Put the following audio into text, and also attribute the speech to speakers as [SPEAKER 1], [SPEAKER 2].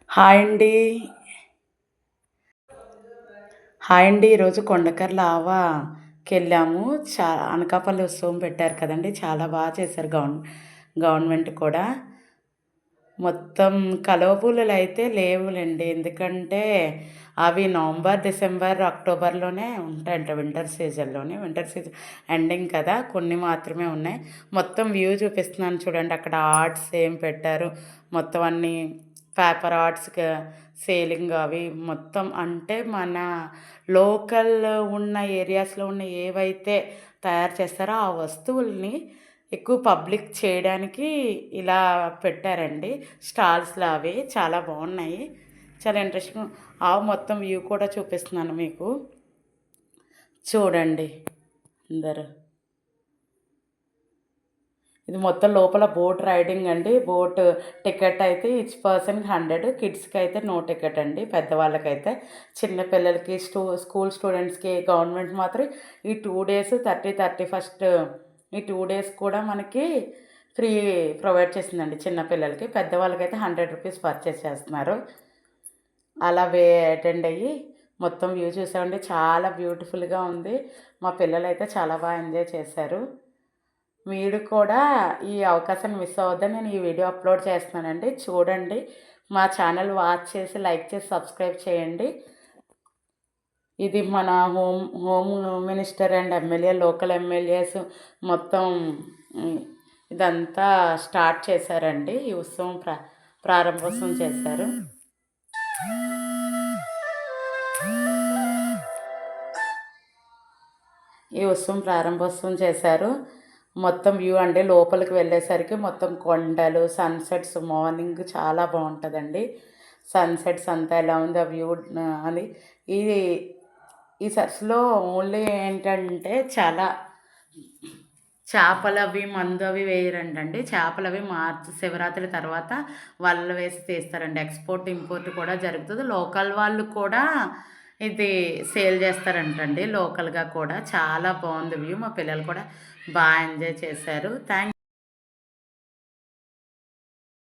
[SPEAKER 1] Hi అండి. Hi అండి. ఈరోజు కొండకర్ల ఆవాకెళ్ళాము. అనకాపల్లి ఉత్సవం పెట్టారు కదండీ! చాలా బాగా చేశారు గవర్నమెంట్ కూడా. మొత్తం కలువ పూలలైతే లేవులెండి. ఎందుకంటే అవి నవంబర్, డిసెంబర్, అక్టోబర్‌లోనే ఉంటాయంట వింటర్ సీజన్ ఎండింగ్ కదా! కొన్ని మాత్రమే ఉన్నాయి. మొత్తం వ్యూ చూపిస్తున్నాను చూడండి. అక్కడ ఆర్ట్స్ ఏం పెట్టారు. మొత్తం అన్నీ పేపర్ ఆర్ట్స్, సేలింగ్ అవి మొత్తం అంటే మన లోకల్ ఉన్న ఏరియాస్‌లో ఉన్న ఏవైతే తయారు చేస్తారో ఆ వస్తువుల్ని ఎక్కువ పబ్లిక్ చేయడానికి ఇలా పెట్టారండి. స్టాల్స్‌లో అవి చాలా బాగున్నాయి. చాలా ఇంట్రెస్టింగ్. ఆవు మొత్తం వ్యూ కూడా చూపిస్తున్నాను మీకు. చూడండి అందరూ. ఇది మొత్తం లోపల బోట్ రైడింగ్ అండి. బోట్ టికెట్ అయితే ఈచ్ పర్సన్‌కి 100, కిడ్స్‌కి అయితే నో టికెట్ అండి. పెద్దవాళ్ళకైతే. చిన్న పిల్లలకి స్కూల్ స్టూడెంట్స్‌కి గవర్నమెంట్ మాత్రం ఈ 2 డేస్ 30, 31 ఈ 2 డేస్ కూడా మనకి ఫ్రీ ప్రొవైడ్ చేసిందండి చిన్న పిల్లలకి. పెద్దవాళ్ళకైతే ₹100 పర్చేస్ చేస్తున్నారు. అలా అటెండ్ అయ్యి మొత్తం వ్యూ చూసామండి. చాలా బ్యూటిఫుల్‌గా ఉంది. మా పిల్లలైతే చాలా బాగా ఎంజాయ్ చేశారు. మీరు కూడా ఈ అవకాశాన్ని మిస్ అవ్వద్దని నేను ఈ వీడియో అప్లోడ్ చేస్తున్నానండి. చూడండి. మా ఛానల్ వాచ్ చేసి, లైక్ చేసి, సబ్స్క్రైబ్ చేయండి. ఇది మన home minister and MLA, local MLAs మొత్తం ఇదంతా స్టార్ట్ చేశారండి. ఈ ఉత్సవం ప్రారంభోత్సవం చేశారు. ఈ ఉత్సవం ప్రారంభోత్సవం చేశారు. మొత్తం వ్యూ అండి. లోపలికి వెళ్ళేసరికి మొత్తం కొండలు, సన్సెట్స్ మార్నింగ్ చాలా బాగుంటుందండి. సన్సెట్స్ అంతా ఎలా ఉంది ఆ వ్యూ అని. ఇది ఈ సర్స్లో ఓన్లీ ఏంటంటే చాలా చేపలు అవి మందు అవి వేయరంటండి. చేపలు అవి శివరాత్రి తర్వాత వలలు వేసి తీస్తారండి. ఎక్స్పోర్ట్ ఇంపోర్ట్ కూడా జరుగుతుంది. లోకల్ వాళ్ళు కూడా ఇది సేల్ చేస్తారంటండి లోకల్గా కూడా. చాలా బాగుంది వ్యూ. మా పిల్లలు కూడా బాగా ఎంజాయ్ చేశారు.